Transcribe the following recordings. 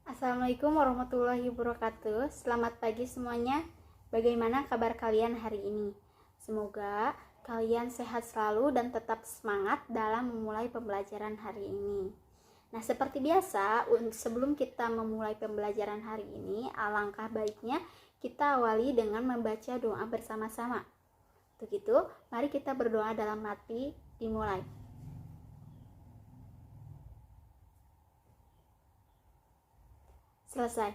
Assalamualaikum warahmatullahi wabarakatuh. Selamat pagi semuanya. Bagaimana kabar kalian hari ini? Semoga kalian sehat selalu dan tetap semangat dalam memulai pembelajaran hari ini. Nah, seperti biasa, sebelum kita memulai pembelajaran hari ini, alangkah baiknya kita awali dengan membaca doa bersama-sama. Untuk itu, mari kita berdoa dalam hati. Dimulai. Selesai.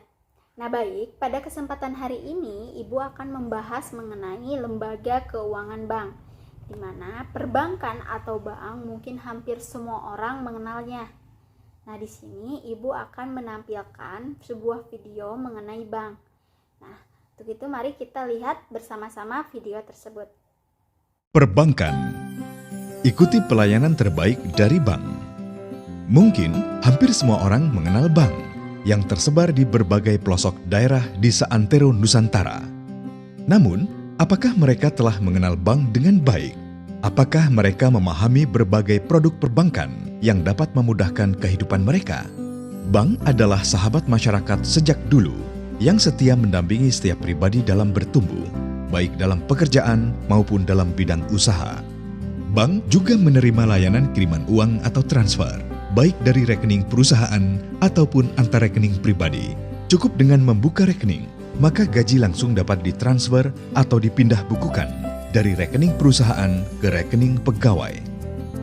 Nah baik, pada kesempatan hari ini Ibu akan membahas mengenai lembaga keuangan bank, di mana perbankan atau bank mungkin hampir semua orang mengenalnya. Nah di sini Ibu akan menampilkan sebuah video mengenai bank. Nah untuk itu mari kita lihat bersama-sama video tersebut. Perbankan. Ikuti pelayanan terbaik dari bank. Mungkin hampir semua orang mengenal bank yang tersebar di berbagai pelosok daerah di seantero Nusantara. Namun, apakah mereka telah mengenal bank dengan baik? Apakah mereka memahami berbagai produk perbankan yang dapat memudahkan kehidupan mereka? Bank adalah sahabat masyarakat sejak dulu yang setia mendampingi setiap pribadi dalam bertumbuh, baik dalam pekerjaan maupun dalam bidang usaha. Bank juga menerima layanan kiriman uang atau transfer, baik dari rekening perusahaan ataupun antar rekening pribadi. Cukup dengan membuka rekening, maka gaji langsung dapat ditransfer atau dipindah bukukan dari rekening perusahaan ke rekening pegawai.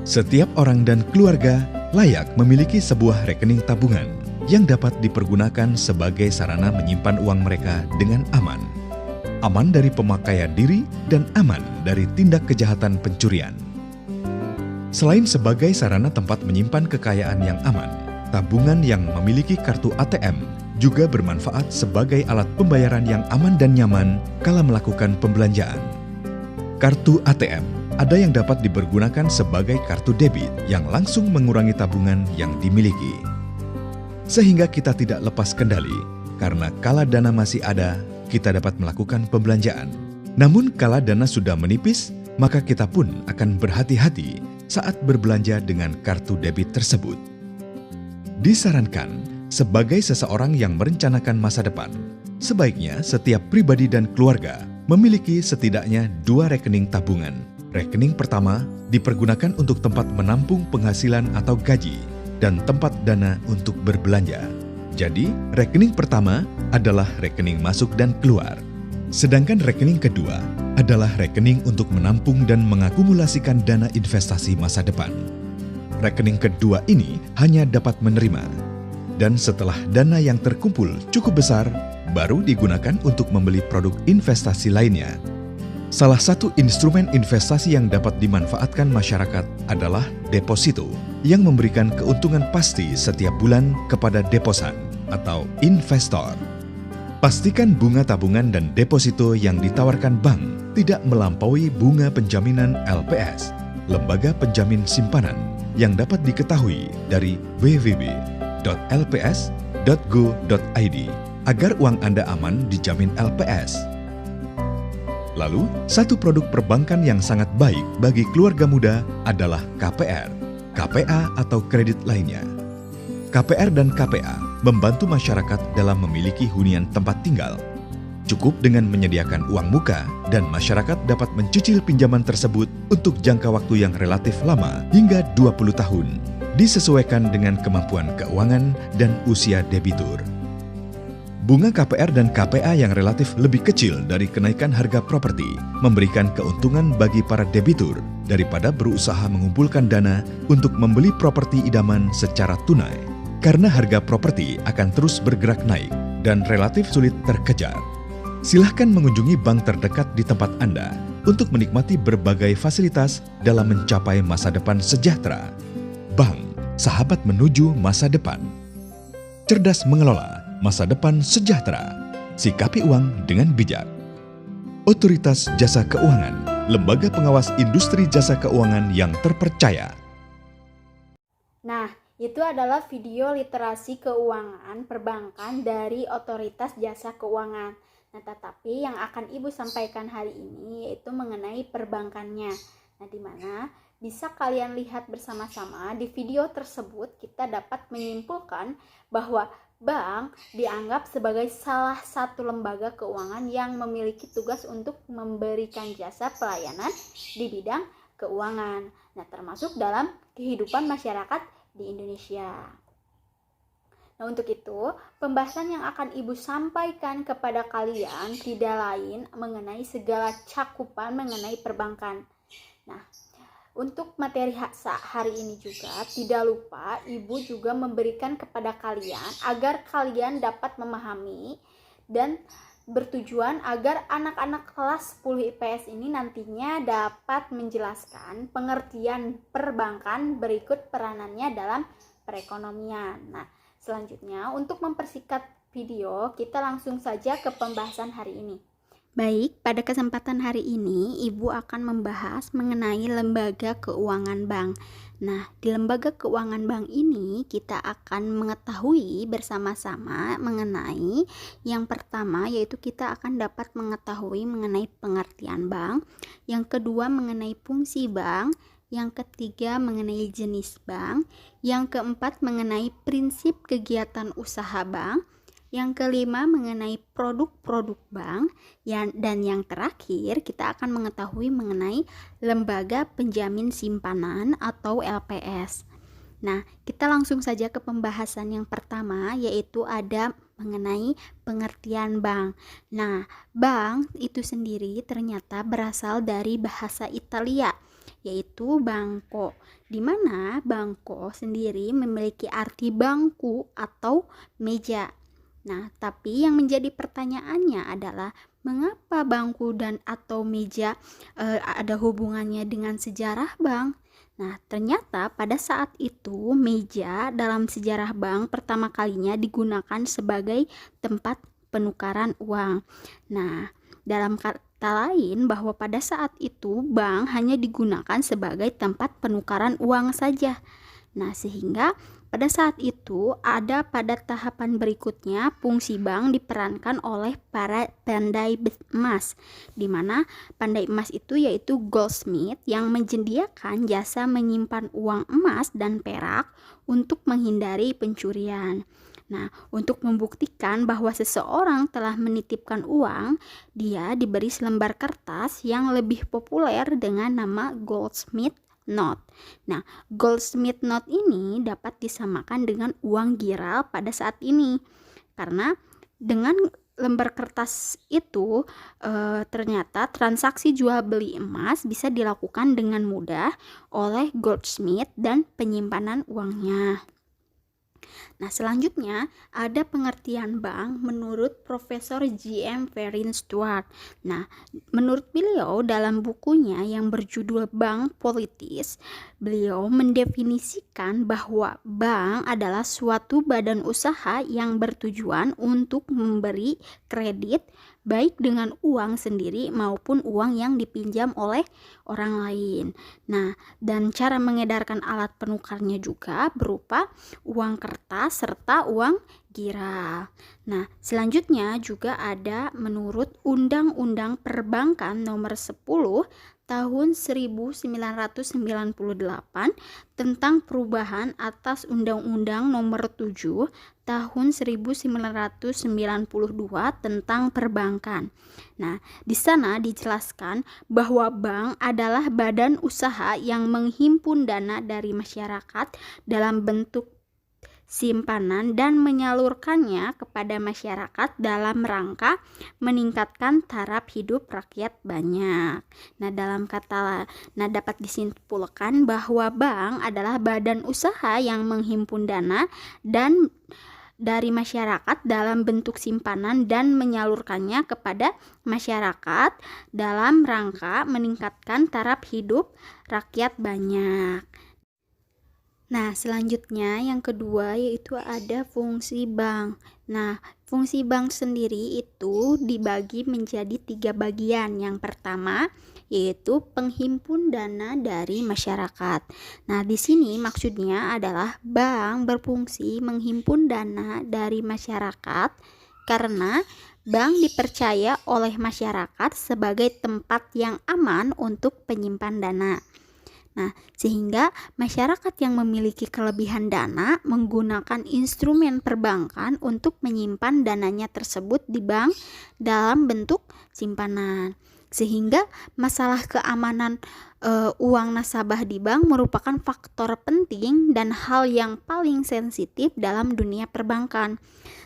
Setiap orang dan keluarga layak memiliki sebuah rekening tabungan yang dapat dipergunakan sebagai sarana menyimpan uang mereka dengan aman. Aman dari pemakaian diri dan aman dari tindak kejahatan pencurian. Selain sebagai sarana tempat menyimpan kekayaan yang aman, tabungan yang memiliki kartu ATM juga bermanfaat sebagai alat pembayaran yang aman dan nyaman kala melakukan pembelanjaan. Kartu ATM ada yang dapat dipergunakan sebagai kartu debit yang langsung mengurangi tabungan yang dimiliki. Sehingga kita tidak lepas kendali, karena kala dana masih ada, kita dapat melakukan pembelanjaan. Namun kala dana sudah menipis, maka kita pun akan berhati-hati saat berbelanja dengan kartu debit tersebut. Disarankan, sebagai seseorang yang merencanakan masa depan, sebaiknya setiap pribadi dan keluarga memiliki setidaknya 2 rekening tabungan. Rekening pertama dipergunakan untuk tempat menampung penghasilan atau gaji dan tempat dana untuk berbelanja. Jadi, rekening pertama adalah rekening masuk dan keluar. Sedangkan rekening kedua adalah rekening untuk menampung dan mengakumulasikan dana investasi masa depan. Rekening kedua ini hanya dapat menerima. Dan setelah dana yang terkumpul cukup besar, baru digunakan untuk membeli produk investasi lainnya. Salah satu instrumen investasi yang dapat dimanfaatkan masyarakat adalah deposito, yang memberikan keuntungan pasti setiap bulan kepada deposan atau investor. Pastikan bunga tabungan dan deposito yang ditawarkan bank tidak melampaui bunga penjaminan LPS, Lembaga Penjamin Simpanan, yang dapat diketahui dari www.lps.go.id agar uang Anda aman dijamin LPS. Lalu, satu produk perbankan yang sangat baik bagi keluarga muda adalah KPR, KPA atau kredit lainnya. KPR dan KPA membantu masyarakat dalam memiliki hunian tempat tinggal. Cukup dengan menyediakan uang muka dan masyarakat dapat mencicil pinjaman tersebut untuk jangka waktu yang relatif lama hingga 20 tahun, disesuaikan dengan kemampuan keuangan dan usia debitur. Bunga KPR dan KPA yang relatif lebih kecil dari kenaikan harga properti memberikan keuntungan bagi para debitur daripada berusaha mengumpulkan dana untuk membeli properti idaman secara tunai. Karena harga properti akan terus bergerak naik dan relatif sulit terkejar. Silahkan mengunjungi bank terdekat di tempat Anda untuk menikmati berbagai fasilitas dalam mencapai masa depan sejahtera. Bank, sahabat menuju masa depan. Cerdas mengelola masa depan sejahtera. Sikapi uang dengan bijak. Otoritas Jasa Keuangan, lembaga pengawas industri jasa keuangan yang terpercaya. Nah, itu adalah video literasi keuangan perbankan dari Otoritas Jasa Keuangan. Nah, tetapi yang akan Ibu sampaikan hari ini yaitu mengenai perbankannya. Nah, di mana bisa kalian lihat bersama-sama di video tersebut kita dapat menyimpulkan bahwa Bank dianggap sebagai salah satu lembaga keuangan yang memiliki tugas untuk memberikan jasa pelayanan di bidang keuangan. Nah, termasuk dalam kehidupan masyarakat di Indonesia. Nah, untuk itu, pembahasan yang akan Ibu sampaikan kepada kalian tidak lain mengenai segala cakupan mengenai perbankan. Nah, untuk materi hari ini juga tidak lupa Ibu juga memberikan kepada kalian agar kalian dapat memahami dan bertujuan agar anak-anak kelas 10 IPS ini nantinya dapat menjelaskan pengertian perbankan berikut peranannya dalam perekonomian. Nah, selanjutnya untuk mempersingkat video, kita langsung saja ke pembahasan hari ini. Baik, pada kesempatan hari ini Ibu akan membahas mengenai lembaga keuangan bank. Nah, di lembaga keuangan bank ini kita akan mengetahui bersama-sama mengenai yang pertama, yaitu kita akan dapat mengetahui mengenai pengertian bank, yang kedua mengenai fungsi bank, yang ketiga mengenai jenis bank, yang keempat mengenai prinsip kegiatan usaha bank, yang kelima mengenai produk-produk bank, dan yang terakhir kita akan mengetahui mengenai lembaga penjamin simpanan atau LPS. Nah, kita langsung saja ke pembahasan yang pertama, yaitu ada mengenai pengertian bank. Nah, bank itu sendiri ternyata berasal dari bahasa Italia, yaitu banco, di mana banco sendiri memiliki arti bangku atau meja. Nah, tapi yang menjadi pertanyaannya adalah mengapa bangku dan atau meja ada hubungannya dengan sejarah bank? Nah, ternyata pada saat itu meja dalam sejarah bank pertama kalinya digunakan sebagai tempat penukaran uang. Nah, dalam kata lain bahwa pada saat itu bank hanya digunakan sebagai tempat penukaran uang saja. Nah, sehingga pada saat itu ada pada tahapan berikutnya fungsi bank diperankan oleh para pandai emas, di mana pandai emas itu yaitu goldsmith yang menyediakan jasa menyimpan uang emas dan perak untuk menghindari pencurian. Nah, untuk membuktikan bahwa seseorang telah menitipkan uang, dia diberi selembar kertas yang lebih populer dengan nama goldsmith note. Nah, goldsmith note ini dapat disamakan dengan uang giral pada saat ini, karena dengan lembar kertas itu ternyata transaksi jual beli emas bisa dilakukan dengan mudah oleh goldsmith dan penyimpanan uangnya. Nah, selanjutnya ada pengertian bank menurut Profesor J.M. Perrin Stuart. Nah, menurut beliau dalam bukunya yang berjudul Bank Politis, beliau mendefinisikan bahwa bank adalah suatu badan usaha yang bertujuan untuk memberi kredit baik dengan uang sendiri maupun uang yang dipinjam oleh orang lain. Nah, dan cara mengedarkan alat penukarnya juga berupa uang kertas serta uang giral. Nah, selanjutnya juga ada menurut Undang-Undang Perbankan Nomor 10 Tahun 1998 tentang perubahan atas Undang-Undang Nomor 7 Tahun 1992 tentang perbankan. Nah, di sana dijelaskan bahwa bank adalah badan usaha yang menghimpun dana dari masyarakat dalam bentuk simpanan dan menyalurkannya kepada masyarakat dalam rangka meningkatkan taraf hidup rakyat banyak. Nah, dapat disimpulkan bahwa bank adalah badan usaha yang menghimpun dana dan dari masyarakat dalam bentuk simpanan dan menyalurkannya kepada masyarakat dalam rangka meningkatkan taraf hidup rakyat banyak. Nah, selanjutnya yang kedua yaitu ada fungsi bank. Nah, fungsi bank sendiri itu dibagi menjadi 3 bagian. Yang pertama yaitu penghimpun dana dari masyarakat. Nah, di sini maksudnya adalah bank berfungsi menghimpun dana dari masyarakat karena bank dipercaya oleh masyarakat sebagai tempat yang aman untuk penyimpan dana. Nah, sehingga masyarakat yang memiliki kelebihan dana menggunakan instrumen perbankan untuk menyimpan dananya tersebut di bank dalam bentuk simpanan. Sehingga masalah keamanan uang nasabah di bank merupakan faktor penting dan hal yang paling sensitif dalam dunia perbankan.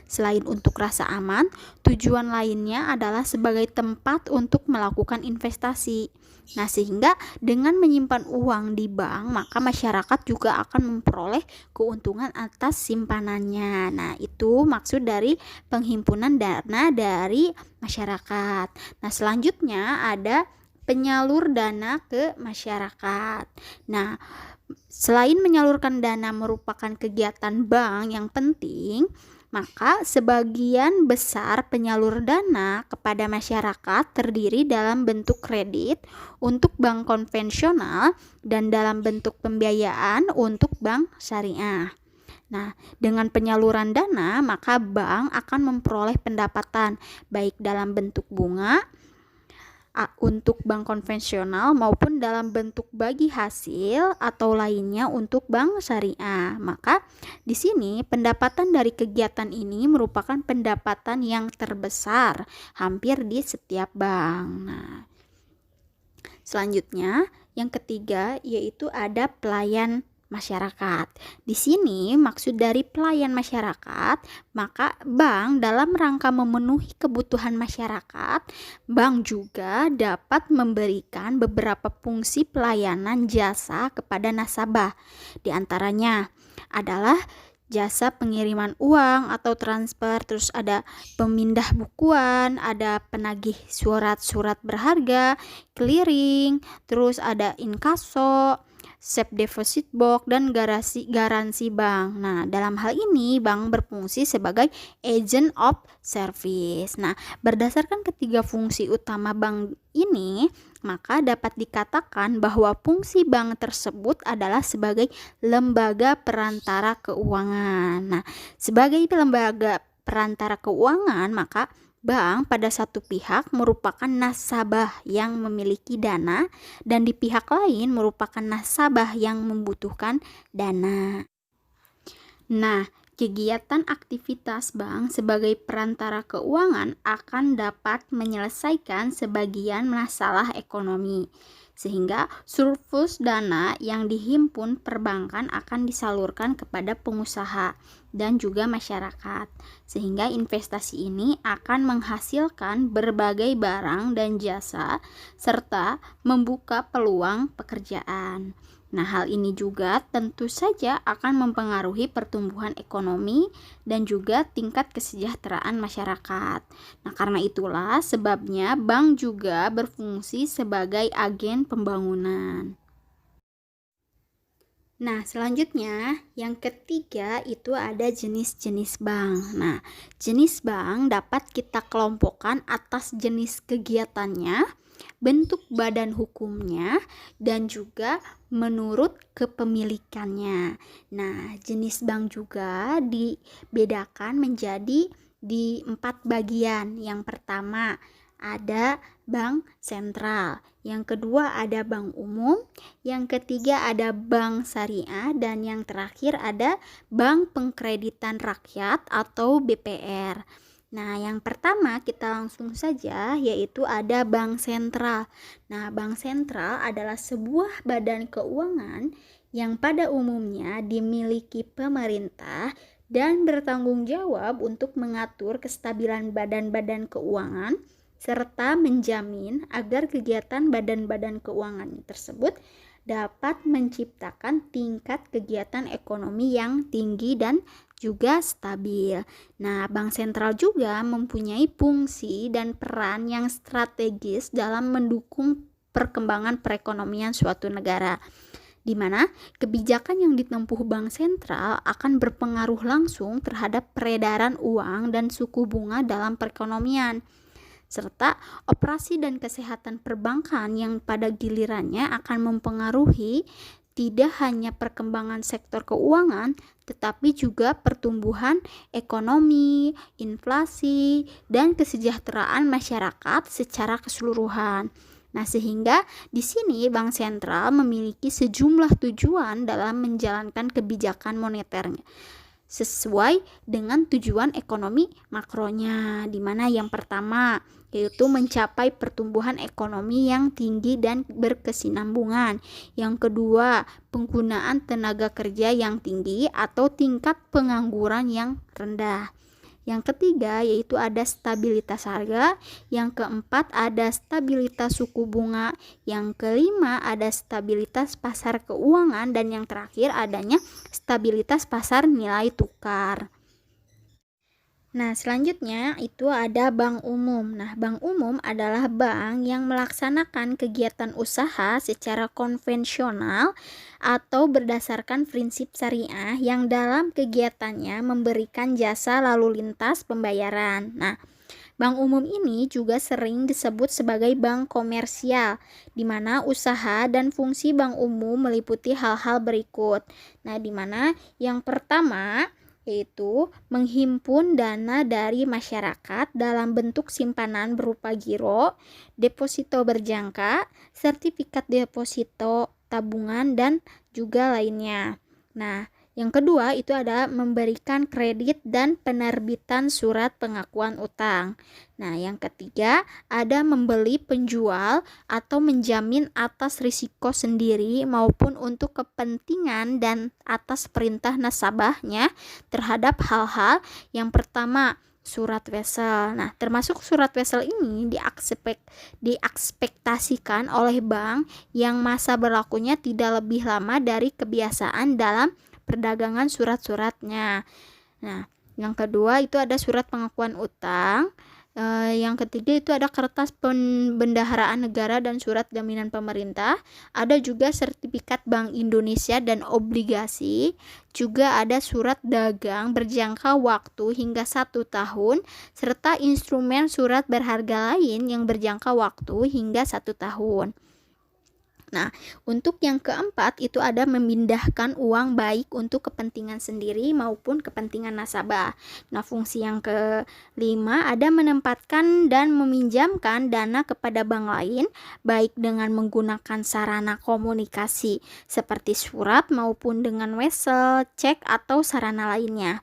Selain untuk rasa aman, tujuan lainnya adalah sebagai tempat untuk melakukan investasi. Nah, sehingga dengan menyimpan uang di bank, maka masyarakat juga akan memperoleh keuntungan atas simpanannya. Nah, itu maksud dari penghimpunan dana dari masyarakat. Nah, selanjutnya ada penyalur dana ke masyarakat. Nah, selain menyalurkan dana merupakan kegiatan bank yang penting, maka sebagian besar penyalur dana kepada masyarakat terdiri dalam bentuk kredit untuk bank konvensional dan dalam bentuk pembiayaan untuk bank syariah. Nah, dengan penyaluran dana, maka bank akan memperoleh pendapatan baik dalam bentuk bunga untuk bank konvensional maupun dalam bentuk bagi hasil atau lainnya untuk bank syariah. Maka di sini pendapatan dari kegiatan ini merupakan pendapatan yang terbesar hampir di setiap bank. Nah, selanjutnya yang ketiga yaitu ada pelayan masyarakat. Di sini maksud dari pelayan masyarakat, maka bank dalam rangka memenuhi kebutuhan masyarakat, bank juga dapat memberikan beberapa fungsi pelayanan jasa kepada nasabah. Di antaranya adalah jasa pengiriman uang atau transfer, terus ada pemindah bukuan, ada penagih surat-surat berharga, clearing, terus ada inkaso, safe deposit box, dan garansi bank. Nah, dalam hal ini bank berfungsi sebagai agent of service. Nah, berdasarkan ketiga fungsi utama bank ini, maka dapat dikatakan bahwa fungsi bank tersebut adalah sebagai lembaga perantara keuangan. Nah, sebagai lembaga perantara keuangan, maka bank pada satu pihak merupakan nasabah yang memiliki dana dan di pihak lain merupakan nasabah yang membutuhkan dana. Nah, kegiatan aktivitas bank sebagai perantara keuangan akan dapat menyelesaikan sebagian masalah ekonomi, sehingga surplus dana yang dihimpun perbankan akan disalurkan kepada pengusaha dan juga masyarakat, sehingga investasi ini akan menghasilkan berbagai barang dan jasa serta membuka peluang pekerjaan. Nah, hal ini juga tentu saja akan mempengaruhi pertumbuhan ekonomi dan juga tingkat kesejahteraan masyarakat. Nah, karena itulah sebabnya bank juga berfungsi sebagai agen pembangunan. Nah, selanjutnya yang ketiga itu ada jenis-jenis bank. Nah, jenis bank dapat kita kelompokkan atas jenis kegiatannya, bentuk badan hukumnya, dan juga menurut kepemilikannya. Nah, jenis bank juga dibedakan menjadi di 4 bagian. Yang pertama ada bank sentral, yang kedua ada bank umum, yang ketiga ada bank syariah, dan yang terakhir ada bank pengkreditan rakyat atau BPR. Nah, yang pertama kita langsung saja yaitu ada bank sentral. Nah, bank sentral adalah sebuah badan keuangan yang pada umumnya dimiliki pemerintah dan bertanggung jawab untuk mengatur kestabilan badan-badan keuangan serta menjamin agar kegiatan badan-badan keuangan tersebut dapat menciptakan tingkat kegiatan ekonomi yang tinggi dan juga stabil. Nah, bank sentral juga mempunyai fungsi dan peran yang strategis dalam mendukung perkembangan perekonomian suatu negara, di mana kebijakan yang ditempuh bank sentral akan berpengaruh langsung terhadap peredaran uang dan suku bunga dalam perekonomian, serta operasi dan kesehatan perbankan yang pada gilirannya akan mempengaruhi tidak hanya perkembangan sektor keuangan, tetapi juga pertumbuhan ekonomi, inflasi, dan kesejahteraan masyarakat secara keseluruhan. Nah, sehingga di sini bank sentral memiliki sejumlah tujuan dalam menjalankan kebijakan moneternya sesuai dengan tujuan ekonomi makronya, di mana yang pertama yaitu mencapai pertumbuhan ekonomi yang tinggi dan berkesinambungan. Yang kedua, penggunaan tenaga kerja yang tinggi atau tingkat pengangguran yang rendah. Yang ketiga yaitu ada stabilitas harga, yang keempat ada stabilitas suku bunga, yang kelima ada stabilitas pasar keuangan, dan yang terakhir adanya stabilitas pasar nilai tukar. Nah, selanjutnya itu ada bank umum. Nah, bank umum adalah bank yang melaksanakan kegiatan usaha secara konvensional atau berdasarkan prinsip syariah yang dalam kegiatannya memberikan jasa lalu lintas pembayaran. Nah, bank umum ini juga sering disebut sebagai bank komersial, di mana usaha dan fungsi bank umum meliputi hal-hal berikut. Nah, di mana yang pertama yaitu menghimpun dana dari masyarakat dalam bentuk simpanan berupa giro, deposito berjangka, sertifikat deposito tabungan, dan juga lainnya. Nah, yang kedua itu ada memberikan kredit dan penerbitan surat pengakuan utang. Nah, yang ketiga ada membeli penjual atau menjamin atas risiko sendiri maupun untuk kepentingan dan atas perintah nasabahnya terhadap hal-hal yang pertama surat wesel. Nah, termasuk surat wesel ini diekspektasikan oleh bank yang masa berlakunya tidak lebih lama dari kebiasaan dalam perdagangan surat-suratnya. Nah, yang kedua itu ada surat pengakuan utang. Yang ketiga itu ada kertas pembendaharaan negara dan surat jaminan pemerintah. Ada juga sertifikat Bank Indonesia dan obligasi. Juga ada surat dagang berjangka waktu hingga 1 tahun, serta instrumen surat berharga lain yang berjangka waktu hingga 1 tahun. Nah, untuk yang keempat itu ada memindahkan uang baik untuk kepentingan sendiri maupun kepentingan nasabah. Nah, fungsi yang kelima ada menempatkan dan meminjamkan dana kepada bank lain baik dengan menggunakan sarana komunikasi seperti surat maupun dengan wesel, cek atau sarana lainnya.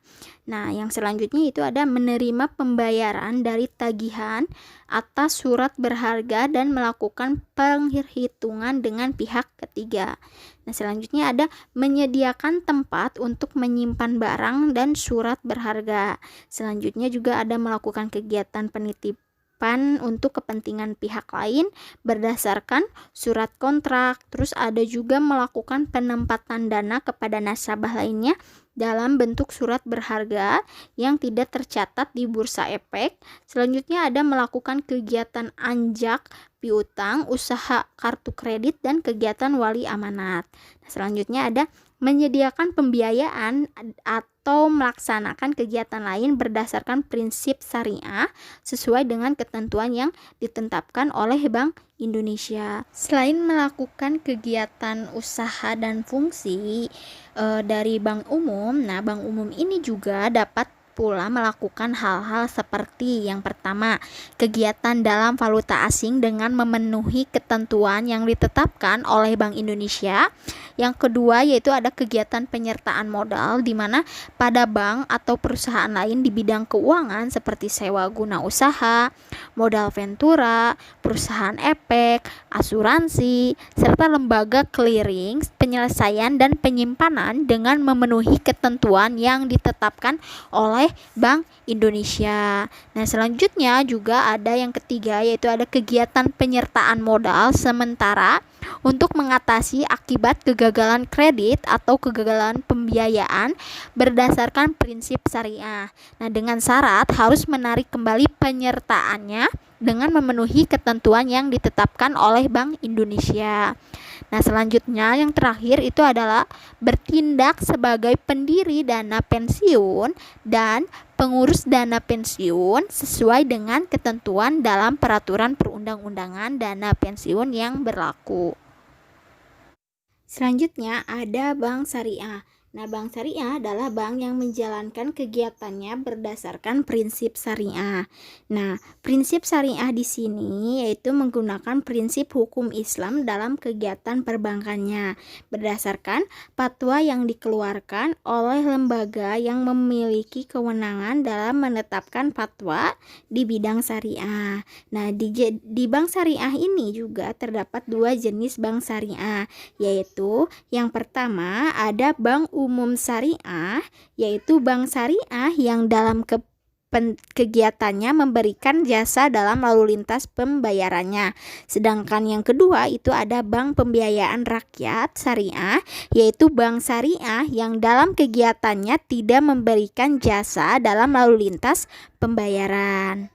Nah, yang selanjutnya itu ada menerima pembayaran dari tagihan atas surat berharga dan melakukan penghitungan dengan pihak ketiga. Nah, selanjutnya ada menyediakan tempat untuk menyimpan barang dan surat berharga. Selanjutnya juga ada melakukan kegiatan penitipan untuk kepentingan pihak lain berdasarkan surat kontrak. Terus ada juga melakukan penempatan dana kepada nasabah lainnya dalam bentuk surat berharga yang tidak tercatat di bursa efek. Selanjutnya ada melakukan kegiatan anjak piutang, usaha kartu kredit, dan kegiatan wali amanat. Selanjutnya ada menyediakan pembiayaan atau melaksanakan kegiatan lain berdasarkan prinsip syariah sesuai dengan ketentuan yang ditetapkan oleh Bank Indonesia. Selain melakukan kegiatan usaha dan fungsi dari bank umum, nah bank umum ini juga dapat pula melakukan hal-hal seperti yang pertama, kegiatan dalam valuta asing dengan memenuhi ketentuan yang ditetapkan oleh Bank Indonesia. Yang kedua yaitu ada kegiatan penyertaan modal di mana pada bank atau perusahaan lain di bidang keuangan seperti sewa guna usaha, modal ventura, perusahaan efek, asuransi, serta lembaga clearing, penyelesaian dan penyimpanan dengan memenuhi ketentuan yang ditetapkan oleh Bank Indonesia. Nah, selanjutnya juga ada yang ketiga yaitu ada kegiatan penyertaan modal sementara untuk mengatasi akibat kegagalan kredit atau kegagalan pembiayaan berdasarkan prinsip syariah. Nah, dengan syarat harus menarik kembali penyertaannya dengan memenuhi ketentuan yang ditetapkan oleh Bank Indonesia. Nah, selanjutnya yang terakhir itu adalah bertindak sebagai pendiri dana pensiun dan pengurus dana pensiun sesuai dengan ketentuan dalam peraturan perundang-undangan dana pensiun yang berlaku. Selanjutnya ada bank syariah. Nah, bank syariah adalah bank yang menjalankan kegiatannya berdasarkan prinsip syariah. Nah, prinsip syariah di sini yaitu menggunakan prinsip hukum Islam dalam kegiatan perbankannya berdasarkan fatwa yang dikeluarkan oleh lembaga yang memiliki kewenangan dalam menetapkan fatwa di bidang syariah. Nah, di bank syariah ini juga terdapat dua jenis bank syariah, yaitu yang pertama ada bank umum syariah, yaitu bank syariah yang dalam kegiatannya memberikan jasa dalam lalu lintas pembayarannya. Sedangkan yang kedua itu ada bank pembiayaan rakyat syariah, yaitu bank syariah yang dalam kegiatannya tidak memberikan jasa dalam lalu lintas pembayaran.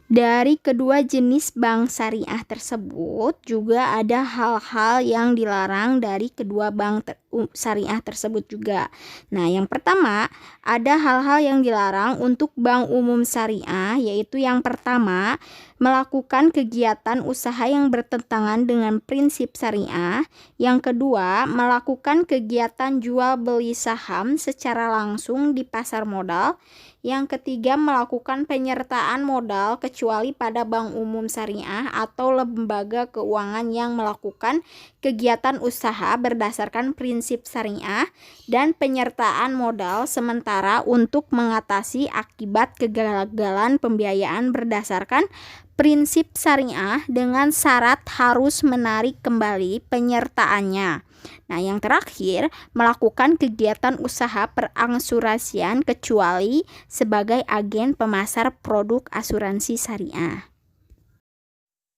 Dari kedua jenis bank syariah tersebut juga ada hal-hal yang dilarang dari kedua bank syariah tersebut juga. Nah, yang pertama ada hal-hal yang dilarang untuk bank umum syariah, yaitu yang pertama melakukan kegiatan usaha yang bertentangan dengan prinsip syariah. Yang kedua, melakukan kegiatan jual beli saham secara langsung di pasar modal. Yang ketiga, melakukan penyertaan modal kecuali pada bank umum syariah atau lembaga keuangan yang melakukan kegiatan usaha berdasarkan prinsip syariah dan penyertaan modal sementara untuk mengatasi akibat kegagalan pembiayaan berdasarkan prinsip syariah dengan syarat harus menarik kembali penyertaannya. Nah, yang terakhir, melakukan kegiatan usaha perangsurasian kecuali sebagai agen pemasar produk asuransi syariah.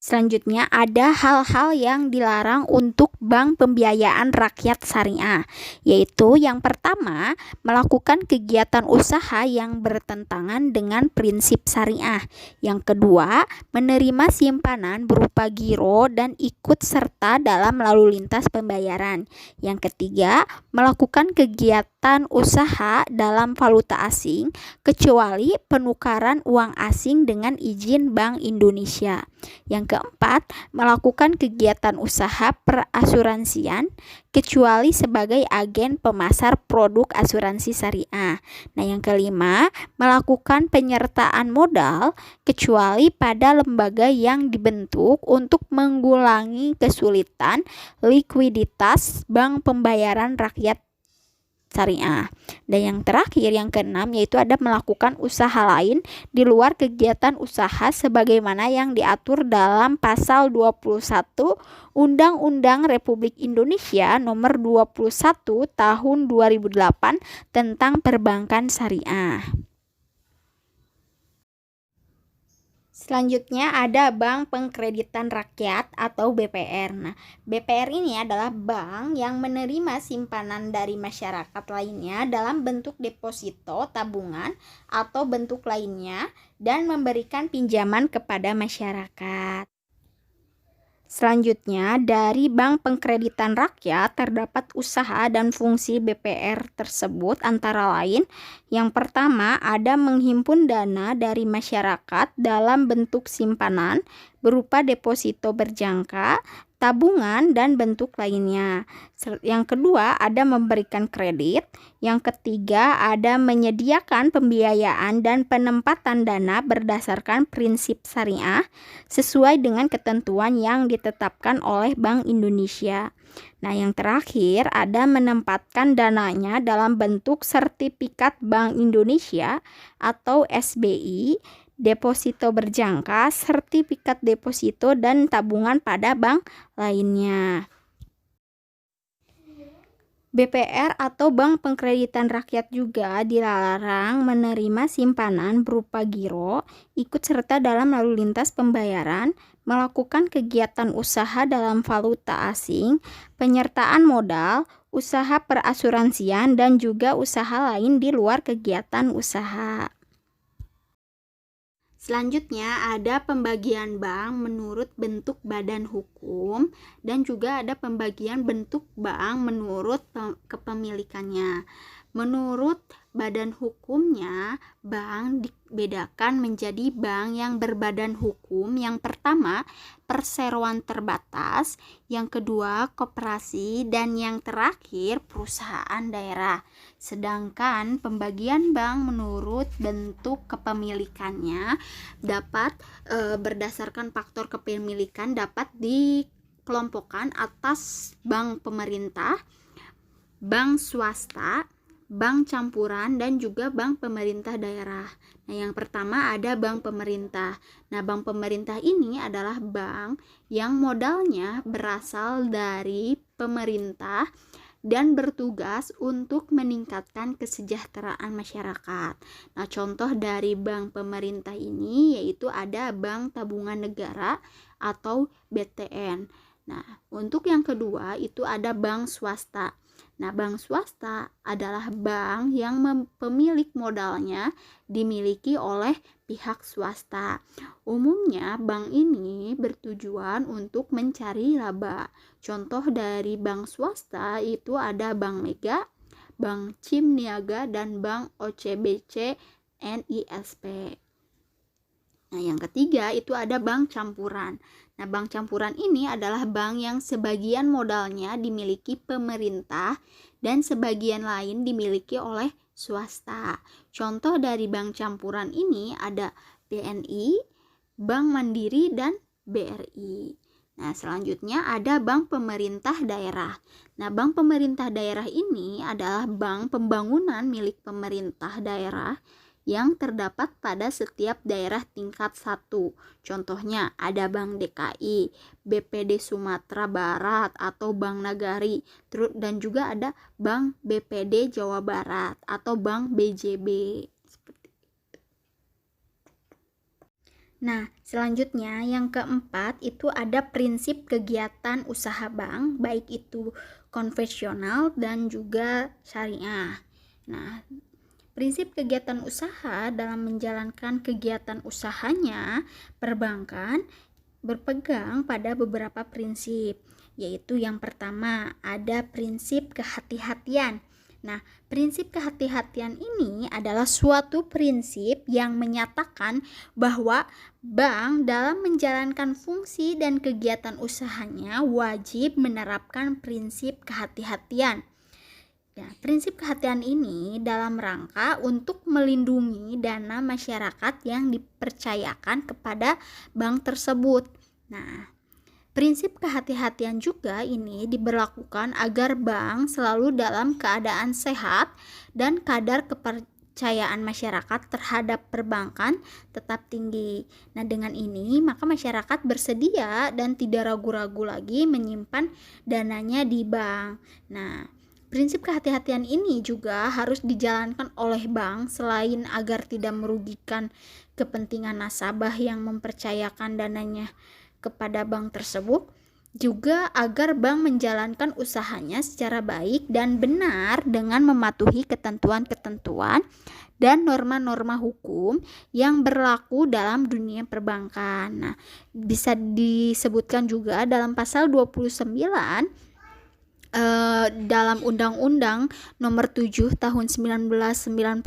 Selanjutnya ada hal-hal yang dilarang untuk bank pembiayaan rakyat syariah, yaitu yang pertama melakukan kegiatan usaha yang bertentangan dengan prinsip syariah. Yang kedua, menerima simpanan berupa giro dan ikut serta dalam lalu lintas pembayaran. Yang ketiga, melakukan kegiatan usaha dalam valuta asing kecuali penukaran uang asing dengan izin Bank Indonesia. Yang keempat, melakukan kegiatan usaha perasuransian kecuali sebagai agen pemasar produk asuransi syariah. Nah, yang kelima, melakukan penyertaan modal kecuali pada lembaga yang dibentuk untuk mengulangi kesulitan likuiditas bank pembayaran rakyat syariah. Dan yang terakhir, yang keenam, yaitu ada melakukan usaha lain di luar kegiatan usaha sebagaimana yang diatur dalam pasal 21 Undang-Undang Republik Indonesia nomor 21 tahun 2008 tentang perbankan syariah. Selanjutnya ada Bank Pengkreditan Rakyat atau BPR. Nah, BPR ini adalah bank yang menerima simpanan dari masyarakat lainnya dalam bentuk deposito, tabungan, atau bentuk lainnya dan memberikan pinjaman kepada masyarakat. Selanjutnya, dari Bank Pengkreditan Rakyat terdapat usaha dan fungsi BPR tersebut antara lain yang pertama ada menghimpun dana dari masyarakat dalam bentuk simpanan berupa deposito berjangka, tabungan, dan bentuk lainnya. Yang kedua ada memberikan kredit. Yang ketiga ada menyediakan pembiayaan dan penempatan dana berdasarkan prinsip syariah sesuai dengan ketentuan yang ditetapkan oleh Bank Indonesia. Nah, yang terakhir ada menempatkan dananya dalam bentuk sertifikat Bank Indonesia atau SBI, deposito berjangka, sertifikat deposito, dan tabungan pada bank lainnya. BPR atau Bank Pengkreditan Rakyat juga dilarang menerima simpanan berupa giro, ikut serta dalam lalu lintas pembayaran, melakukan kegiatan usaha dalam valuta asing, penyertaan modal, usaha perasuransian, dan juga usaha lain di luar kegiatan usaha. Selanjutnya ada pembagian bank menurut bentuk badan hukum dan juga ada pembagian bentuk bank menurut kepemilikannya. Menurut badan hukumnya, bank dibedakan menjadi bank yang berbadan hukum. Yang pertama, perseroan terbatas, yang kedua, koperasi, dan yang terakhir, perusahaan daerah. Sedangkan pembagian bank menurut bentuk kepemilikannya dapat berdasarkan faktor kepemilikan dapat dikelompokkan atas bank pemerintah, bank swasta, bank campuran, dan juga bank pemerintah daerah. Nah, yang pertama ada bank pemerintah. Nah, bank pemerintah ini adalah bank yang modalnya berasal dari pemerintah dan bertugas untuk meningkatkan kesejahteraan masyarakat. Nah, contoh dari bank pemerintah ini yaitu ada Bank Tabungan Negara atau BTN. Nah, untuk yang kedua itu ada bank swasta. Nah, bank swasta adalah bank yang pemilik modalnya dimiliki oleh pihak swasta. Umumnya, bank ini bertujuan untuk mencari laba. Contoh dari bank swasta itu ada Bank Mega, Bank Cim Niaga, dan Bank OCBC NISP. Nah, yang ketiga itu ada bank campuran. Nah, bank campuran ini adalah bank yang sebagian modalnya dimiliki pemerintah dan sebagian lain dimiliki oleh swasta. Contoh dari bank campuran ini ada BNI, Bank Mandiri, dan BRI. Nah, selanjutnya ada bank pemerintah daerah. Nah, bank pemerintah daerah ini adalah bank pembangunan milik pemerintah daerah yang terdapat pada setiap daerah tingkat 1. Contohnya ada Bank DKI, BPD Sumatera Barat atau Bank Nagari, dan juga ada Bank BPD Jawa Barat atau Bank BJB. Nah, selanjutnya yang keempat itu ada prinsip kegiatan usaha bank, baik itu konvensional dan juga syariah. Nah, prinsip kegiatan usaha dalam menjalankan kegiatan usahanya, perbankan berpegang pada beberapa prinsip, yaitu yang pertama ada prinsip kehati-hatian. Nah, prinsip kehati-hatian ini adalah suatu prinsip yang menyatakan bahwa bank dalam menjalankan fungsi dan kegiatan usahanya wajib menerapkan prinsip kehati-hatian. Ya, prinsip kehati-hatian ini dalam rangka untuk melindungi dana masyarakat yang dipercayakan kepada bank tersebut. Nah, prinsip kehati-hatian juga ini diberlakukan agar bank selalu dalam keadaan sehat dan kadar kepercayaan masyarakat terhadap perbankan tetap tinggi. Nah, dengan ini maka masyarakat bersedia dan tidak ragu-ragu lagi menyimpan dananya di bank. Nah, prinsip kehati-hatian ini juga harus dijalankan oleh bank selain agar tidak merugikan kepentingan nasabah yang mempercayakan dananya kepada bank tersebut, juga agar bank menjalankan usahanya secara baik dan benar dengan mematuhi ketentuan-ketentuan dan norma-norma hukum yang berlaku dalam dunia perbankan. Nah, bisa disebutkan juga dalam pasal 29 dalam Undang-Undang Nomor 7 Tahun 1992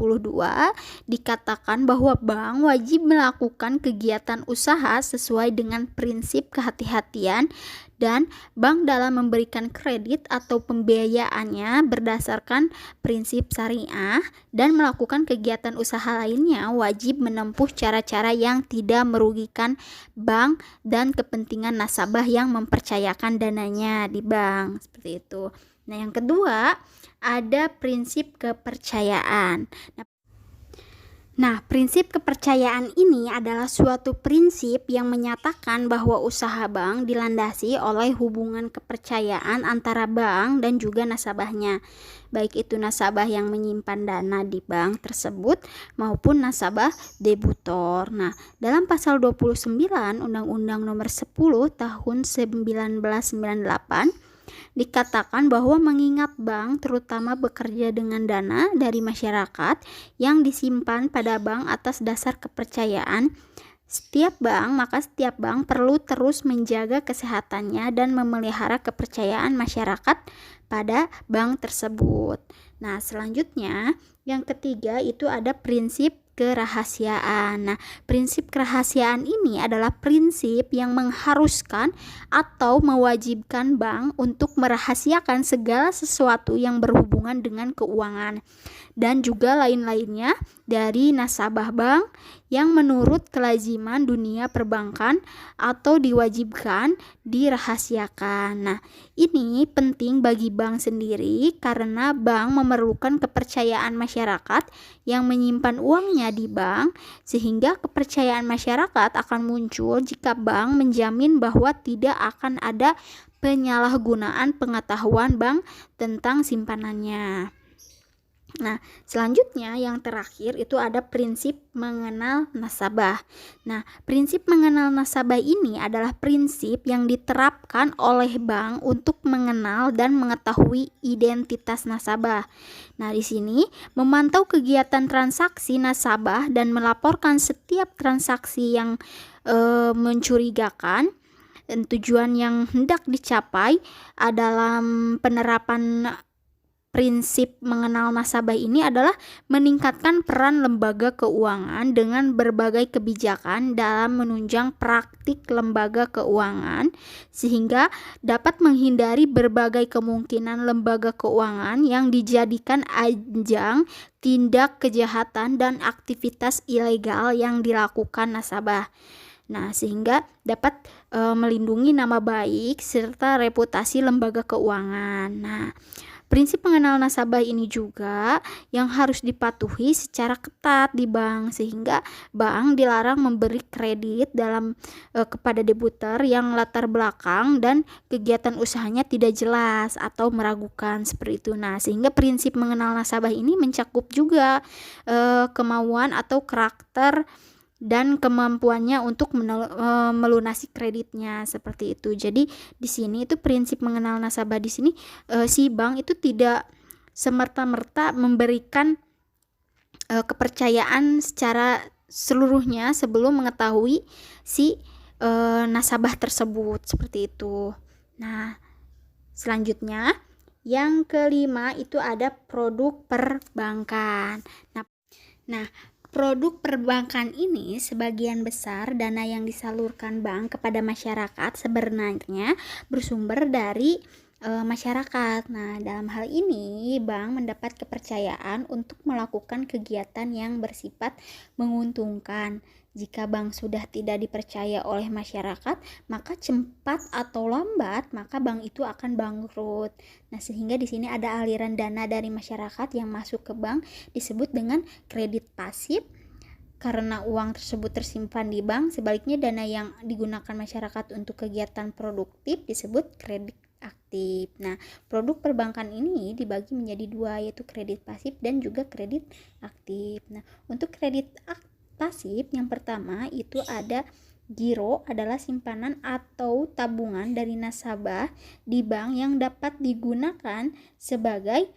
dikatakan bahwa bank wajib melakukan kegiatan usaha sesuai dengan prinsip kehati-hatian dan bank dalam memberikan kredit atau pembiayaannya berdasarkan prinsip syariah dan melakukan kegiatan usaha lainnya wajib menempuh cara-cara yang tidak merugikan bank dan kepentingan nasabah yang mempercayakan dananya di bank, seperti itu. Nah, yang kedua ada prinsip kepercayaan. Nah, prinsip kepercayaan ini adalah suatu prinsip yang menyatakan bahwa usaha bank dilandasi oleh hubungan kepercayaan antara bank dan juga nasabahnya, baik itu nasabah yang menyimpan dana di bank tersebut maupun nasabah debitur. Nah, dalam pasal 29 Undang-Undang Nomor 10 Tahun 1998 dikatakan bahwa mengingat bank terutama bekerja dengan dana dari masyarakat yang disimpan pada bank atas dasar kepercayaan, Setiap bank perlu terus menjaga kesehatannya dan memelihara kepercayaan masyarakat pada bank tersebut. Nah, selanjutnya yang ketiga itu ada prinsip kerahasiaan. Nah, prinsip kerahasiaan ini adalah prinsip yang mengharuskan atau mewajibkan bank untuk merahasiakan segala sesuatu yang berhubungan dengan keuangan dan juga lain-lainnya dari nasabah bank yang menurut kelaziman dunia perbankan atau diwajibkan dirahasiakan. Nah, ini penting bagi bank sendiri karena bank memerlukan kepercayaan masyarakat yang menyimpan uangnya di bank, sehingga kepercayaan masyarakat akan muncul jika bank menjamin bahwa tidak akan ada penyalahgunaan pengetahuan bank tentang simpanannya. Nah, selanjutnya yang terakhir itu ada prinsip mengenal nasabah. Nah, prinsip mengenal nasabah ini adalah prinsip yang diterapkan oleh bank untuk mengenal dan mengetahui identitas nasabah. Nah, di sini memantau kegiatan transaksi nasabah dan melaporkan setiap transaksi yang mencurigakan. Dan tujuan yang hendak dicapai dalam penerapan prinsip mengenal nasabah ini adalah meningkatkan peran lembaga keuangan dengan berbagai kebijakan dalam menunjang praktik lembaga keuangan sehingga dapat menghindari berbagai kemungkinan lembaga keuangan yang dijadikan ajang tindak kejahatan dan aktivitas ilegal yang dilakukan nasabah. Nah, sehingga dapat melindungi nama baik serta reputasi lembaga keuangan. Nah, prinsip mengenal nasabah ini juga yang harus dipatuhi secara ketat di bank sehingga bank dilarang memberi kredit kepada debitur yang latar belakang dan kegiatan usahanya tidak jelas atau meragukan seperti itu. Nah, sehingga prinsip mengenal nasabah ini mencakup juga kemauan atau karakter dan kemampuannya untuk melunasi kreditnya seperti itu. Jadi di sini itu prinsip mengenal nasabah di sini si bank itu tidak semerta-merta memberikan kepercayaan secara seluruhnya sebelum mengetahui si nasabah tersebut seperti itu. Nah, selanjutnya yang kelima itu ada produk perbankan. Nah, produk perbankan ini sebagian besar dana yang disalurkan bank kepada masyarakat sebenarnya bersumber dari masyarakat. Nah, dalam hal ini bank mendapat kepercayaan untuk melakukan kegiatan yang bersifat menguntungkan. Jika bank sudah tidak dipercaya oleh masyarakat, maka cepat atau lambat maka bank itu akan bangkrut. Nah, sehingga di sini ada aliran dana dari masyarakat yang masuk ke bank disebut dengan kredit pasif karena uang tersebut tersimpan di bank. Sebaliknya dana yang digunakan masyarakat untuk kegiatan produktif disebut kredit aktif. Nah, produk perbankan ini dibagi menjadi dua, yaitu kredit pasif dan juga kredit aktif. Nah, untuk kredit pasif yang pertama itu ada giro, adalah simpanan atau tabungan dari nasabah di bank yang dapat digunakan sebagai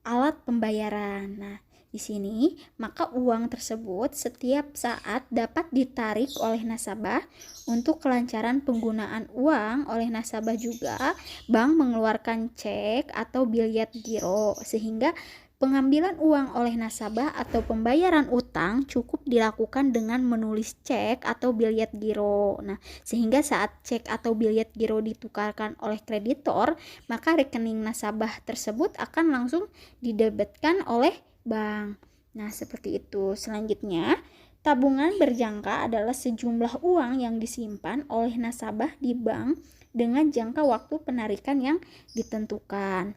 alat pembayaran. Nah, di sini maka uang tersebut setiap saat dapat ditarik oleh nasabah. Untuk kelancaran penggunaan uang oleh nasabah juga bank mengeluarkan cek atau biljet giro sehingga pengambilan uang oleh nasabah atau pembayaran utang cukup dilakukan dengan menulis cek atau biljet giro. Nah, sehingga saat cek atau biljet giro ditukarkan oleh kreditor, maka rekening nasabah tersebut akan langsung didebetkan oleh bank. Nah, seperti itu. Selanjutnya, tabungan berjangka adalah sejumlah uang yang disimpan oleh nasabah di bank dengan jangka waktu penarikan yang ditentukan.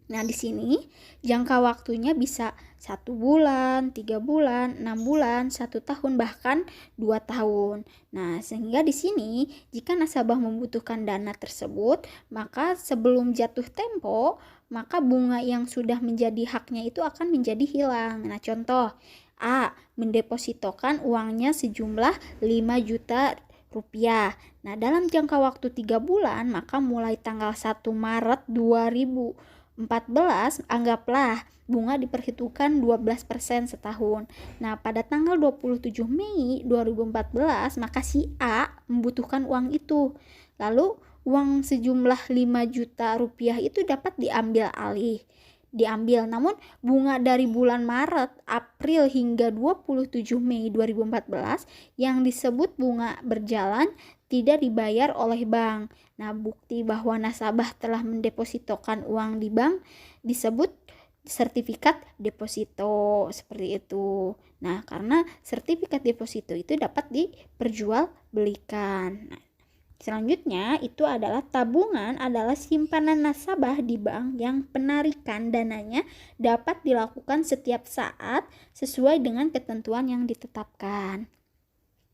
Nah, di sini jangka waktunya bisa 1 bulan, 3 bulan, 6 bulan, 1 tahun, bahkan 2 tahun. Nah, sehingga di sini jika nasabah membutuhkan dana tersebut, maka sebelum jatuh tempo, maka bunga yang sudah menjadi haknya itu akan menjadi hilang. Nah, contoh A, mendepositokan uangnya sejumlah 5 juta rupiah. Nah, dalam jangka waktu 3 bulan, maka mulai tanggal 1 Maret 2000 anggaplah bunga diperhitungkan 12% setahun. Nah, pada tanggal 27 Mei 2014, maka si A membutuhkan uang itu. Lalu uang sejumlah 5 juta rupiah itu dapat diambil, namun bunga dari bulan Maret, April hingga 27 Mei 2014 yang disebut bunga berjalan tidak dibayar oleh bank. Nah, bukti bahwa nasabah telah mendepositokan uang di bank disebut sertifikat deposito, seperti itu. Nah, karena sertifikat deposito itu dapat diperjualbelikan. Nah, selanjutnya itu adalah tabungan adalah simpanan nasabah di bank yang penarikan dananya dapat dilakukan setiap saat sesuai dengan ketentuan yang ditetapkan.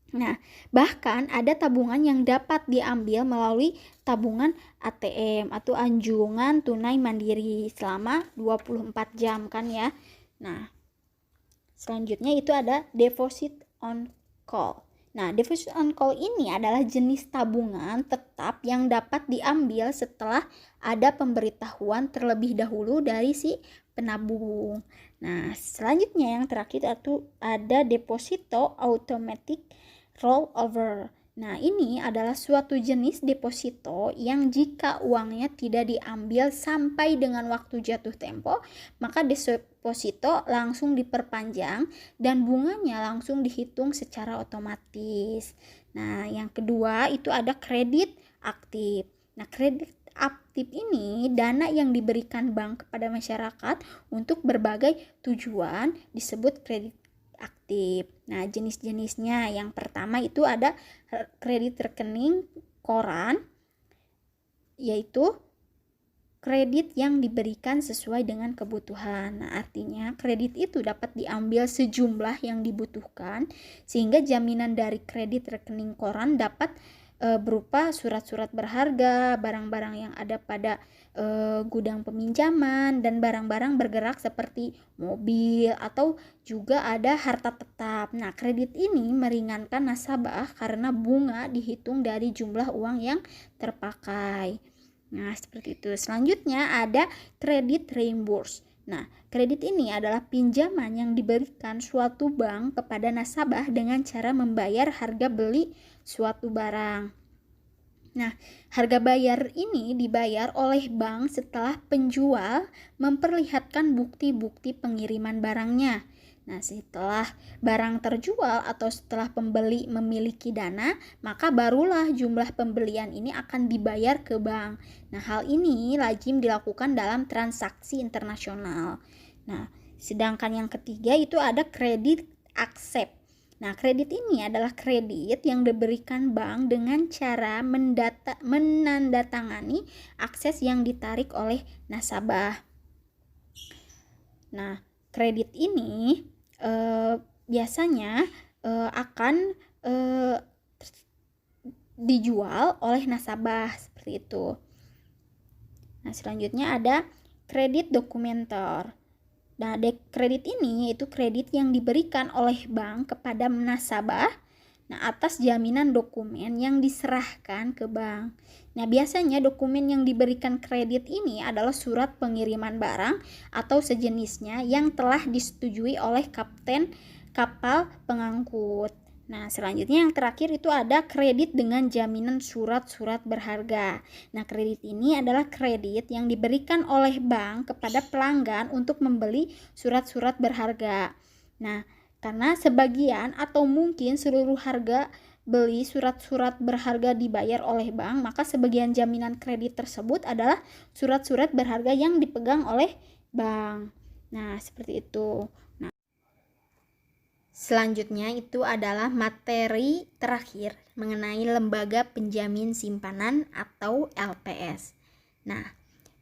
Nah, bahkan ada tabungan yang dapat diambil melalui tabungan ATM atau anjungan tunai mandiri selama 24 jam kan ya. Nah, selanjutnya itu ada deposit on call. Nah, deposit on call ini adalah jenis tabungan tetap yang dapat diambil setelah ada pemberitahuan terlebih dahulu dari si penabung. Nah, selanjutnya yang terakhir itu ada deposito automatic rollover. Nah, ini adalah suatu jenis deposito yang jika uangnya tidak diambil sampai dengan waktu jatuh tempo, maka deposito langsung diperpanjang dan bunganya langsung dihitung secara otomatis. Nah, yang kedua itu ada kredit aktif. Nah, kredit aktif ini dana yang diberikan bank kepada masyarakat untuk berbagai tujuan disebut kredit aktif. Nah, jenis-jenisnya yang pertama itu ada kredit rekening koran, yaitu kredit yang diberikan sesuai dengan kebutuhan. Nah, artinya kredit itu dapat diambil sejumlah yang dibutuhkan sehingga jaminan dari kredit rekening koran dapat berupa surat-surat berharga, barang-barang yang ada pada gudang peminjaman, dan barang-barang bergerak seperti mobil atau juga ada harta tetap. Nah, kredit ini meringankan nasabah karena bunga dihitung dari jumlah uang yang terpakai. Nah, seperti itu. Selanjutnya ada kredit reimburse. Nah, kredit ini adalah pinjaman yang diberikan suatu bank kepada nasabah dengan cara membayar harga beli suatu barang. Nah, harga bayar ini dibayar oleh bank setelah penjual memperlihatkan bukti-bukti pengiriman barangnya. Nah, setelah barang terjual atau setelah pembeli memiliki dana, maka barulah jumlah pembelian ini akan dibayar ke bank. Nah, hal ini lazim dilakukan dalam transaksi internasional. Nah, sedangkan yang ketiga itu ada kredit accept. Nah, kredit ini adalah kredit yang diberikan bank dengan cara menandatangani akses yang ditarik oleh nasabah. Nah, kredit ini biasanya akan dijual oleh nasabah seperti itu. Nah, selanjutnya ada kredit dokumenter. Nah, kredit ini yaitu kredit yang diberikan oleh bank kepada nasabah atas jaminan dokumen yang diserahkan ke bank. Nah, biasanya dokumen yang diberikan kredit ini adalah surat pengiriman barang atau sejenisnya yang telah disetujui oleh kapten kapal pengangkut. Nah, selanjutnya yang terakhir itu ada kredit dengan jaminan surat-surat berharga. Nah, kredit ini adalah kredit yang diberikan oleh bank kepada pelanggan untuk membeli surat-surat berharga. Nah, karena sebagian atau mungkin seluruh harga beli surat-surat berharga dibayar oleh bank, maka sebagian jaminan kredit tersebut adalah surat-surat berharga yang dipegang oleh bank. Nah, seperti itu. Selanjutnya itu adalah materi terakhir mengenai lembaga penjamin simpanan atau LPS. Nah,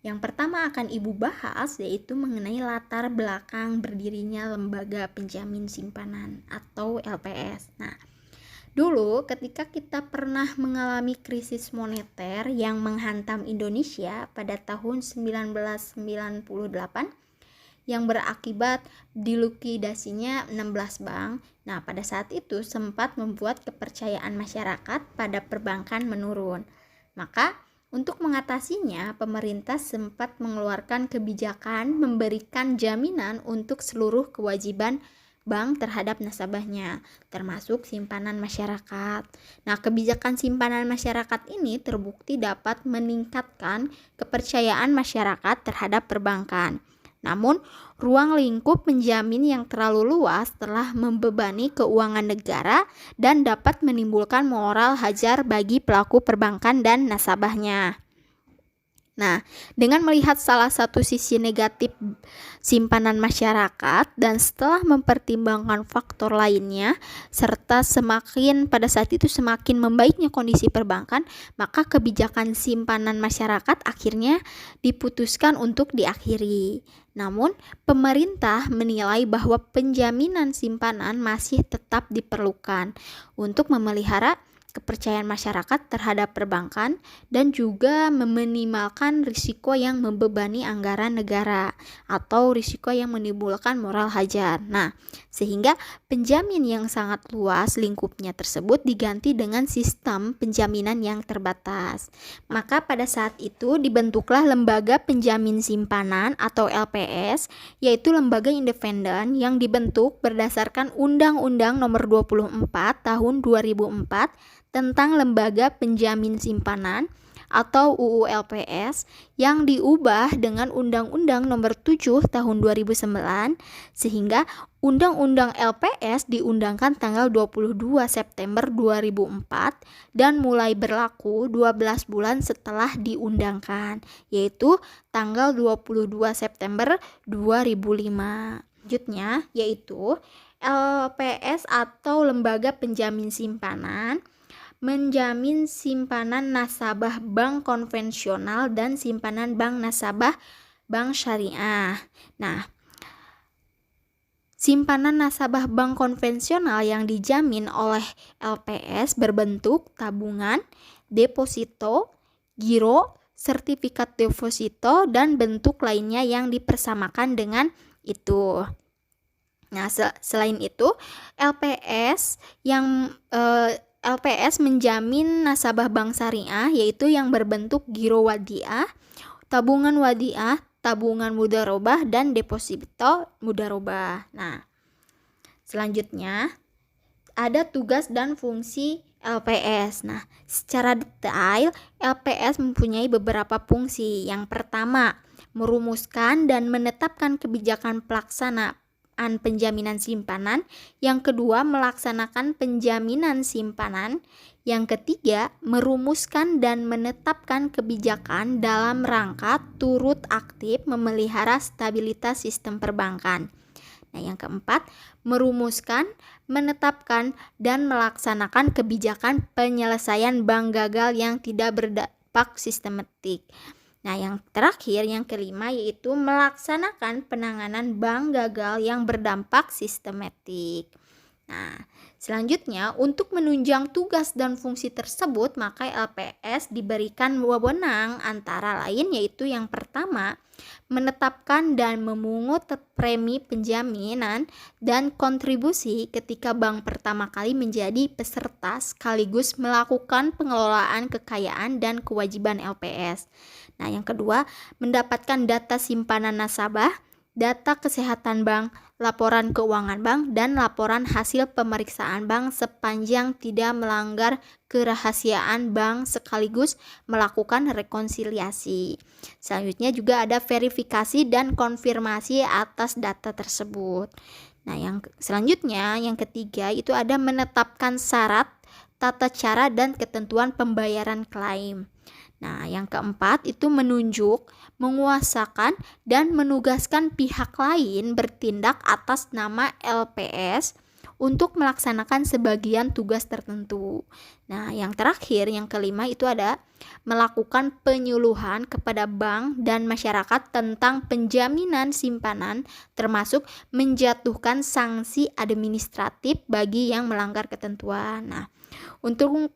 yang pertama akan Ibu bahas yaitu mengenai latar belakang berdirinya lembaga penjamin simpanan atau LPS. Nah, dulu ketika kita pernah mengalami krisis moneter yang menghantam Indonesia pada tahun 1998, yang berakibat dilukidasinya 16 bank. Nah, pada saat itu sempat membuat kepercayaan masyarakat pada perbankan menurun. Maka Untuk mengatasinya, pemerintah sempat mengeluarkan kebijakan memberikan jaminan untuk seluruh kewajiban bank terhadap nasabahnya, termasuk simpanan masyarakat. Nah, kebijakan simpanan masyarakat ini terbukti dapat meningkatkan kepercayaan masyarakat terhadap perbankan. Namun, ruang lingkup penjamin yang terlalu luas telah membebani keuangan negara dan dapat menimbulkan moral hajar bagi pelaku perbankan dan nasabahnya. Nah, dengan melihat salah satu sisi negatif simpanan masyarakat dan setelah mempertimbangkan faktor lainnya serta pada saat itu semakin membaiknya kondisi perbankan, maka kebijakan simpanan masyarakat akhirnya diputuskan untuk diakhiri. Namun, pemerintah menilai bahwa penjaminan simpanan masih tetap diperlukan untuk memelihara kepercayaan masyarakat terhadap perbankan dan juga meminimalkan risiko yang membebani anggaran negara atau risiko yang menimbulkan moral hajar. Nah, sehingga penjamin yang sangat luas lingkupnya tersebut diganti dengan sistem penjaminan yang terbatas. Maka pada saat itu dibentuklah Lembaga Penjamin Simpanan atau LPS, yaitu lembaga independen yang dibentuk berdasarkan Undang-Undang Nomor 24 Tahun 2004 tentang Lembaga Penjamin Simpanan atau UU LPS yang diubah dengan Undang-Undang Nomor 7 Tahun 2009 sehingga Undang-Undang LPS diundangkan tanggal 22 September 2004 dan mulai berlaku 12 bulan setelah diundangkan, yaitu tanggal 22 September 2005. Selanjutnya yaitu LPS atau Lembaga Penjamin Simpanan menjamin simpanan nasabah bank konvensional dan simpanan bank nasabah bank syariah. Nah, simpanan nasabah bank konvensional yang dijamin oleh LPS berbentuk tabungan, deposito, giro, sertifikat deposito, dan bentuk lainnya yang dipersamakan dengan itu. Nah, selain itu, LPS menjamin nasabah bank syariah yaitu yang berbentuk giro wadiah, tabungan wadiah, tabungan mudharabah, dan deposito mudharabah. Nah, selanjutnya ada tugas dan fungsi LPS. Nah, secara detail LPS mempunyai beberapa fungsi. Yang pertama, merumuskan dan menetapkan kebijakan pelaksanaan penjaminan simpanan. Yang kedua, melaksanakan penjaminan simpanan. Yang ketiga, merumuskan dan menetapkan kebijakan dalam rangka turut aktif memelihara stabilitas sistem perbankan. Nah, yang keempat, merumuskan, menetapkan, dan melaksanakan kebijakan penyelesaian bank gagal yang tidak berdampak sistematik. Nah, yang terakhir, yang kelima, yaitu melaksanakan penanganan bank gagal yang berdampak sistematik. Nah, selanjutnya untuk menunjang tugas dan fungsi tersebut, maka LPS diberikan wewenang antara lain yaitu yang pertama, menetapkan dan memungut premi penjaminan dan kontribusi ketika bank pertama kali menjadi peserta sekaligus melakukan pengelolaan kekayaan dan kewajiban LPS. Nah, yang kedua, mendapatkan data simpanan nasabah, data kesehatan bank, laporan keuangan bank, dan laporan hasil pemeriksaan bank sepanjang tidak melanggar kerahasiaan bank sekaligus melakukan rekonsiliasi. Selanjutnya juga ada verifikasi dan konfirmasi atas data tersebut. Nah, yang selanjutnya, yang ketiga, itu ada menetapkan syarat, tata cara, dan ketentuan pembayaran klaim. Nah, yang keempat itu menunjuk, menguasakan, dan menugaskan pihak lain bertindak atas nama LPS untuk melaksanakan sebagian tugas tertentu. Nah, yang terakhir, yang kelima itu ada melakukan penyuluhan kepada bank dan masyarakat tentang penjaminan simpanan, termasuk menjatuhkan sanksi administratif bagi yang melanggar ketentuan. Nah, untuk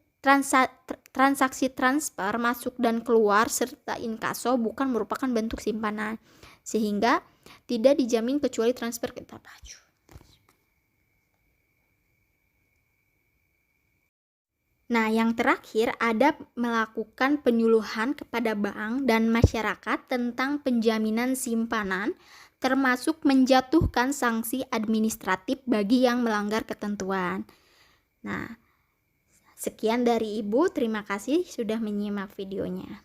transaksi transfer masuk dan keluar serta inkaso bukan merupakan bentuk simpanan, sehingga tidak dijamin kecuali transfer ke tempat baju. Nah, yang terakhir ada melakukan penyuluhan kepada bank dan masyarakat tentang penjaminan simpanan, termasuk menjatuhkan sanksi administratif bagi yang melanggar ketentuan. Nah, sekian dari Ibu, terima kasih sudah menyimak videonya.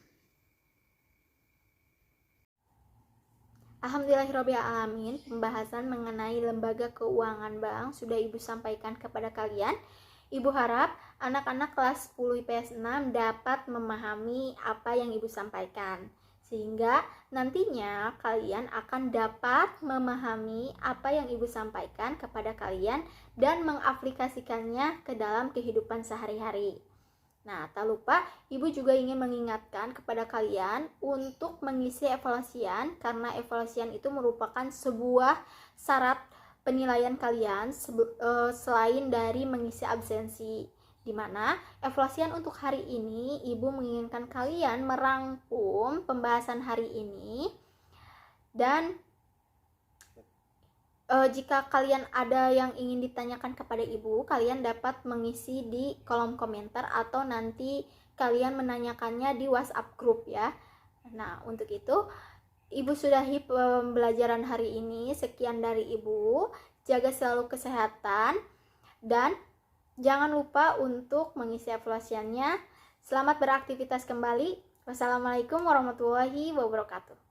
Alhamdulillahirrabbilalamin, pembahasan mengenai lembaga keuangan bank sudah Ibu sampaikan kepada kalian. Ibu harap anak-anak kelas 10 IPS 6 dapat memahami apa yang Ibu sampaikan, sehingga nantinya kalian akan dapat memahami apa yang Ibu sampaikan kepada kalian dan mengaplikasikannya ke dalam kehidupan sehari-hari. Nah, tak lupa Ibu juga ingin mengingatkan kepada kalian untuk mengisi evaluasian, karena evaluasian itu merupakan sebuah syarat penilaian kalian selain dari mengisi absensi, di mana evaluasian untuk hari ini Ibu menginginkan kalian merangkum pembahasan hari ini, dan jika kalian ada yang ingin ditanyakan kepada Ibu, kalian dapat mengisi di kolom komentar atau nanti kalian menanyakannya di WhatsApp grup ya. Nah, untuk itu Ibu sudahi pembelajaran hari ini. Sekian dari Ibu. Jaga selalu kesehatan dan jangan lupa untuk mengisi evaluasiannya. Selamat beraktivitas kembali. Wassalamualaikum warahmatullahi wabarakatuh.